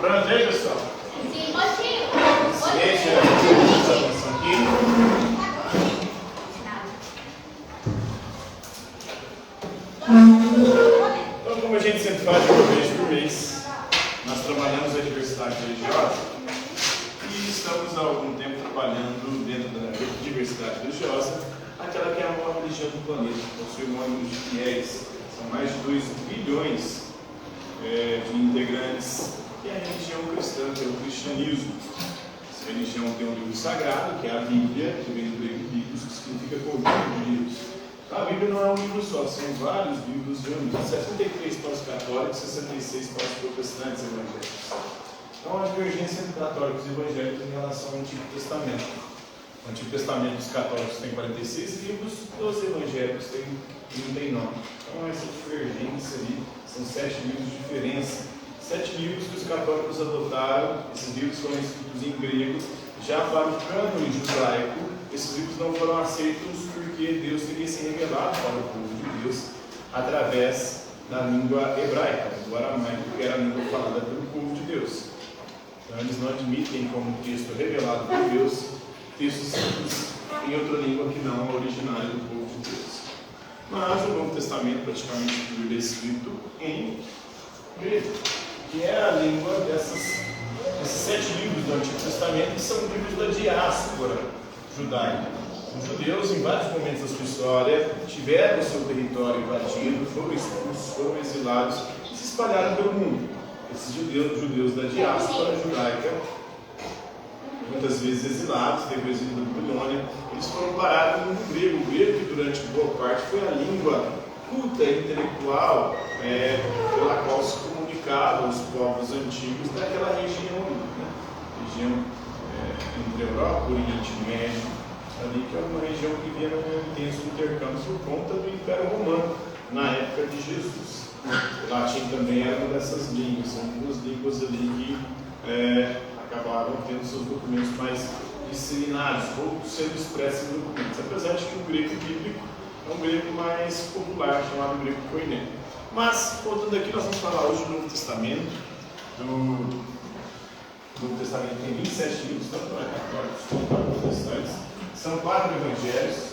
Pronto aí, pessoal? Sim, potinho. Deixa essa atenção aqui. Então, como a gente sempre faz uma vez por mês, nós trabalhamos a diversidade religiosa e estamos há algum tempo trabalhando dentro da diversidade religiosa, aquela que é a maior religião do planeta, possui um número de fiéis, são mais de 2 bilhões de integrantes, que é a religião cristã, que é o cristianismo. Essa religião tem um livro sagrado, que é a Bíblia, que vem do grego bíblia, que significa conjunto de livros. A Bíblia não é um livro só, são vários livros reunidos, 63 para os católicos, 66 para os protestantes evangélicos. Então, há divergência entre católicos e evangélicos em relação ao Antigo Testamento. O Antigo Testamento dos católicos tem 46 livros, os evangélicos têm 39. Então, essa divergência ali, são 7 livros de diferença. 7 livros que os católicos adotaram, esses livros foram escritos em grego, já para o cânone judaico, esses livros não foram aceitos porque Deus teria se revelado para o povo de Deus através da língua hebraica, do aramaico, que era a língua falada pelo povo de Deus. Então, eles não admitem como texto revelado por Deus textos escritos em outra língua que não a originária do povo de Deus. Mas o Novo Testamento praticamente tudo é escrito em grego, que é a língua desses 7 livros do Antigo Testamento, que são livros da diáspora judaica. Os judeus, em vários momentos da sua história, tiveram o seu território invadido, foram expulsos, foram exilados e se espalharam pelo mundo. Esses judeus da diáspora judaica, muitas vezes exilados, depois de Babilônia, eles foram parar no mundo grego. O grego, que durante boa parte foi a língua culta e intelectual pela qual se comunicavam os povos antigos daquela região, região entre a Europa e o Oriente Médio, ali, que é uma região que vivia num intenso intercâmbio por conta do Império Romano, na época de Jesus. O latim também era uma dessas línguas, são duas línguas ali que acabaram tendo seus documentos mais disseminados, ou sendo expressos em documentos, apesar de que o grego bíblico é um grego mais popular, chamado grego koiné. Mas, voltando aqui, nós vamos falar hoje do Novo Testamento. O Novo Testamento tem 27 livros, tanto para católicos quanto para protestantes. São 4 evangelhos.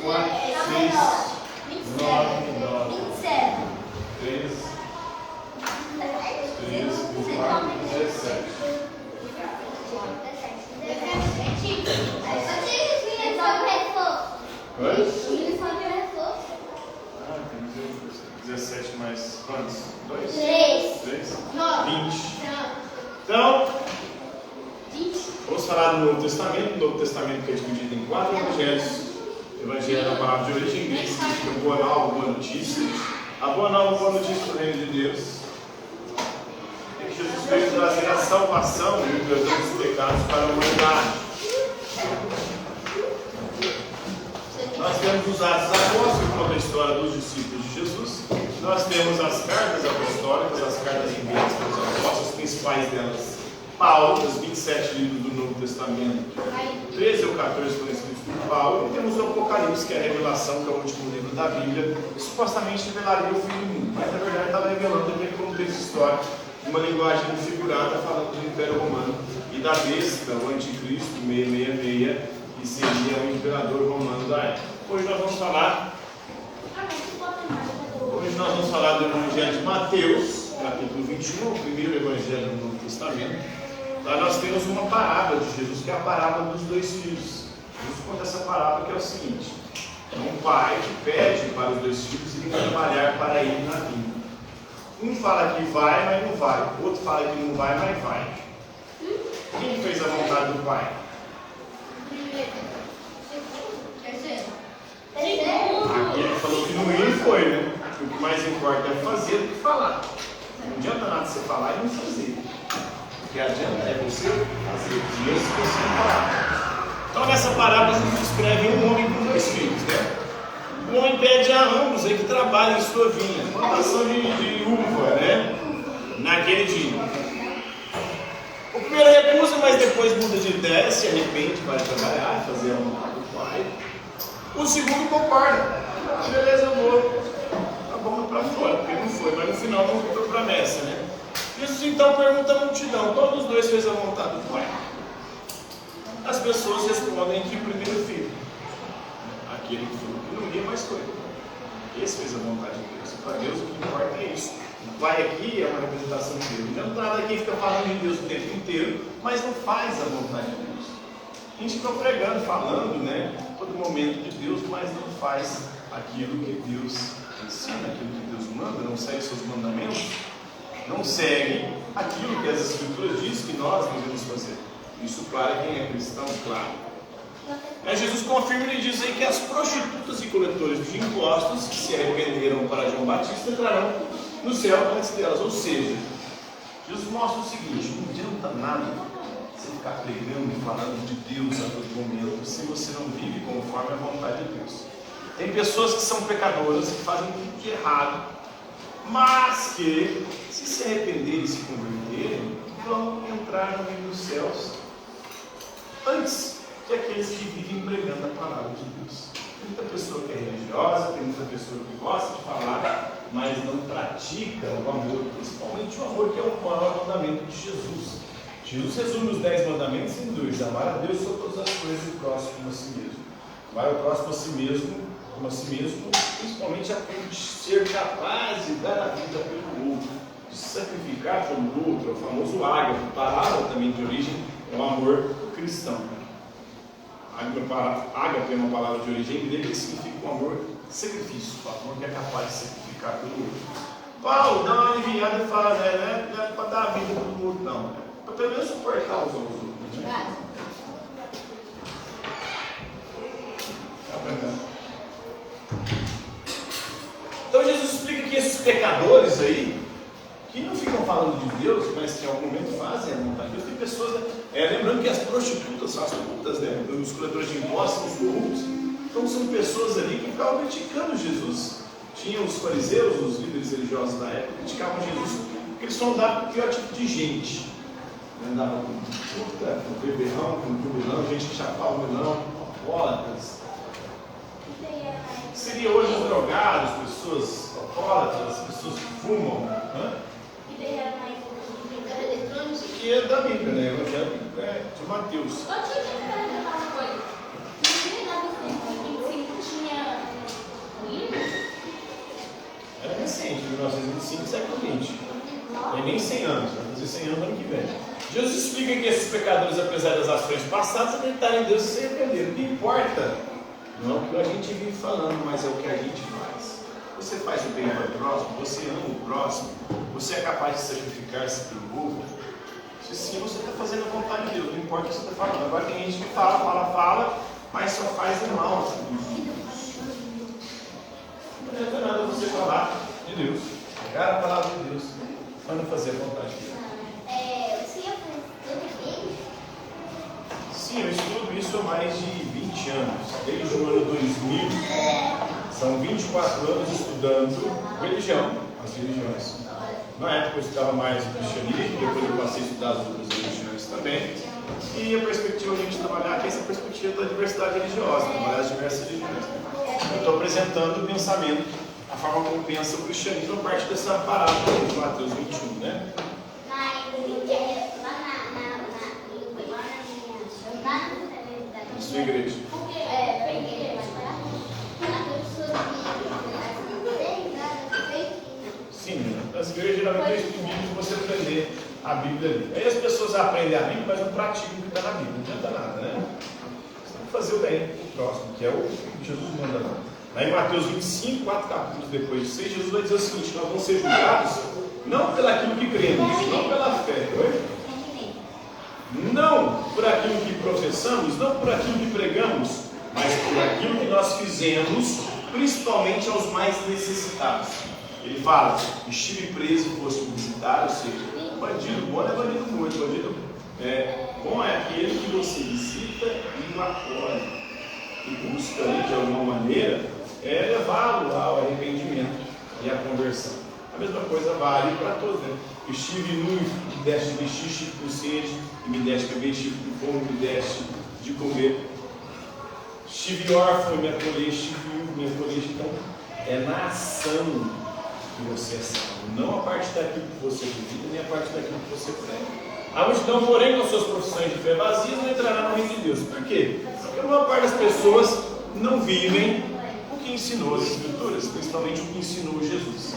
4, 6, 9, 27. 13, 24, 17. Oi? 17 mais quantos? 2? 3? 20. Então, vamos falar do Novo Testamento. O Novo Testamento que é dividido em 4 evangelhos. Evangelho é uma palavra de origem grega, significa boa nova, boa notícia. A boa nova, boa notícia do reino de Deus é que Jesus veio trazer a salvação e o perdão dos pecados para a humanidade. Nós temos os Atos dos Apóstolos, que conta a história dos discípulos de Jesus. Nós temos as cartas apostólicas, as cartas enviadas pelos apóstolos, as principais delas, Paulo, os 27 livros do Novo Testamento, 13 ou 14 foram escritos por Paulo, e temos o Apocalipse, que é a revelação, que é o último livro da Bíblia, que supostamente revelaria o fim do mundo, mas na verdade estava revelando aquele contexto histórico, uma linguagem figurada, falando do Império Romano e da besta, o anticristo, 666, que seria o imperador romano da época. Hoje nós vamos falar do Evangelho de Mateus, capítulo 21, o primeiro Evangelho do Novo Testamento. Lá nós temos uma parábola de Jesus, que é a parábola dos 2 filhos. Jesus conta essa parábola, que é o seguinte: é um pai que pede para os 2 filhos irem trabalhar para ele na vinha. Um fala que vai, mas não vai. O outro fala que não vai, mas vai. Quem fez a vontade do pai? Aquele falou que não ia e foi, né? O que mais importa é fazer do que falar. Não adianta nada você falar e não fazer. O que adianta é você fazer isso que você falar. Então, nessa parábola, Jesus descreve um homem com 2 filhos, né? O homem pede a ambos aí que trabalhem em sua vinha, plantação de uva, né? Naquele dia. O primeiro recusa, mas depois muda de ideia, se arrepende, vai trabalhar, fazer a vontade do pai. O segundo concorda. Beleza, eu vou. Tá bom, para fora, porque não foi, então pergunta à multidão: qual dos dois fez a vontade do Pai? As pessoas respondem que o primeiro filho, aquele que não ia mais coisa. Esse fez a vontade de Deus. Para Deus o que importa é isso. O Pai aqui é uma representação de Deus. Não está daqui fica falando de Deus o tempo inteiro, mas não faz a vontade de Deus. A gente fica pregando, falando, todo momento de Deus, mas não faz aquilo que Deus ensina, aquilo que Deus manda, não segue seus mandamentos, não segue aquilo que as Escrituras dizem que nós devemos fazer. Isso, claro, quem é cristão, claro. Mas Jesus confirma e diz aí que as prostitutas e coletores de impostos que se arrependeram para João Batista entrarão no céu antes delas. Ou seja, Jesus mostra o seguinte: não adianta nada você ficar pregando e falando de Deus a todo momento se você não vive conforme a vontade de Deus. Tem pessoas que são pecadoras, que fazem tudo de errado, mas que, se arrependerem e se converterem, vão entrar no reino dos céus antes que aqueles que vivem pregando a palavra de Deus. Tem muita pessoa que é religiosa, tem muita pessoa que gosta de falar, mas não pratica o amor, principalmente o amor que é o maior mandamento de Jesus. Jesus resume os 10 mandamentos em 2: amar a Deus sobre todas as coisas e o próximo como a si mesmo. Amar o próximo a si mesmo, como a si mesmo, principalmente a ponto de ser capaz de dar a vida pelo outro, de se sacrificar pelo outro. É o famoso ágape, palavra também de origem, é o amor cristão. Ágape é uma palavra de origem grega que significa o amor sacrifício, o amor que é capaz de sacrificar pelo outro. Paulo dá uma aliviada e fala, não é para dar a vida pelo outro, não. É para pelo menos suportar os outros. Então Jesus explica que esses pecadores aí, que não ficam falando de Deus, mas que em algum momento fazem a vontade de Deus. Tem pessoas, lembrando que as prostitutas, as putas, os coletores de impostos, os corruptos, então são pessoas ali que ficavam criticando Jesus. Tinha os fariseus, os líderes religiosos da época, que criticavam Jesus, porque eles só andavam com o pior tipo de gente. Andavam com puta, com beberrão, com jubilão, gente que chapava o melão, alcoólatras. Seria hoje os drogados, pessoas alcoólatras, pessoas que fumam. Que é da Bíblia, né? O Evangelho de Mateus. Era recente, 1925, século XX. Tem nem 100 anos, vai fazer 100 anos ano que vem. Jesus explica que esses pecadores, apesar das ações passadas, acreditaram em Deus e se arrependeram. O que importa não é o que a gente vive falando, mas é o que a gente faz. Você faz o bem para o próximo, você ama o próximo, você é capaz de sacrificar-se pelo outro. Se sim, você está fazendo a vontade de Deus, não importa o que você está falando. Agora tem gente que fala, mas só faz o mal. Não adianta nada você falar de Deus, pegar a palavra de Deus, para não fazer a vontade de Deus. Sim, eu estudo isso há mais de 20 anos, desde o ano 2000. São 24 anos estudando religião, as religiões. Na época eu estudava mais o cristianismo, depois eu passei a estudar as outras religiões também. E a perspectiva de a gente trabalhar aqui é essa perspectiva da diversidade religiosa, trabalhar as diversas religiões. Eu estou apresentando o pensamento, a forma como pensa o cristianismo a partir dessa parábola de Mateus 21, né? Na sua igreja. Sim, nas igrejas geralmente é bíblico você aprender a Bíblia ali. Aí as pessoas aprendem a Bíblia, mas não praticam o que está na Bíblia, não adianta nada, né? Você tem que fazer o bem, o próximo, que é o que Jesus manda lá. Lá em Mateus 25, 4 capítulos depois de 6, Jesus vai dizer o seguinte: nós vamos ser julgados não pelo aquilo que cremos, não pela fé, não por aquilo que professamos, não por aquilo que pregamos, mas por aquilo que nós fizemos, principalmente aos mais necessitados. Ele fala: estive preso e foste me visitar, ou seja, bandido bom é bandido morto, bandido bom é aquele que você visita e o acolhe, e busca ali de alguma maneira levá-lo ao arrependimento e à conversão. A mesma coisa vale para todos, né? Estive nu e me deste de vestir, estive com sede e me deste de beber, estive com fome e me deste de comer. Estive órfão e me acolheste, estive viúvo e me acolheste. Então, é na ação que você é salvo, não a parte daquilo que você duvida, nem a parte daquilo que você prega. A multidão, porém, com suas profissões de fé vazias, não entrará no reino de Deus. Por quê? Porque a maior parte das pessoas não vivem o que ensinou as Escrituras, principalmente o que ensinou Jesus.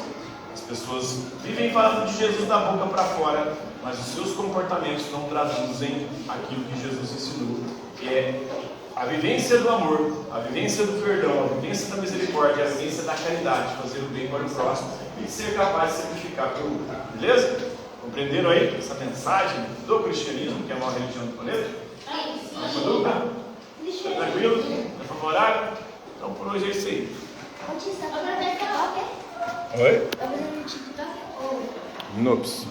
As pessoas vivem falando de Jesus da boca para fora, mas os seus comportamentos não traduzem aquilo que Jesus ensinou, que é a vivência do amor, a vivência do perdão, a vivência da misericórdia, a vivência da caridade, fazer o bem para o próximo e ser capaz de sacrificar pelo outro. Beleza? Compreenderam aí essa mensagem do cristianismo, que é uma religião do planeta? Tá tranquilo? Tá favorável? Então por hoje é isso aí. Oi? Nops.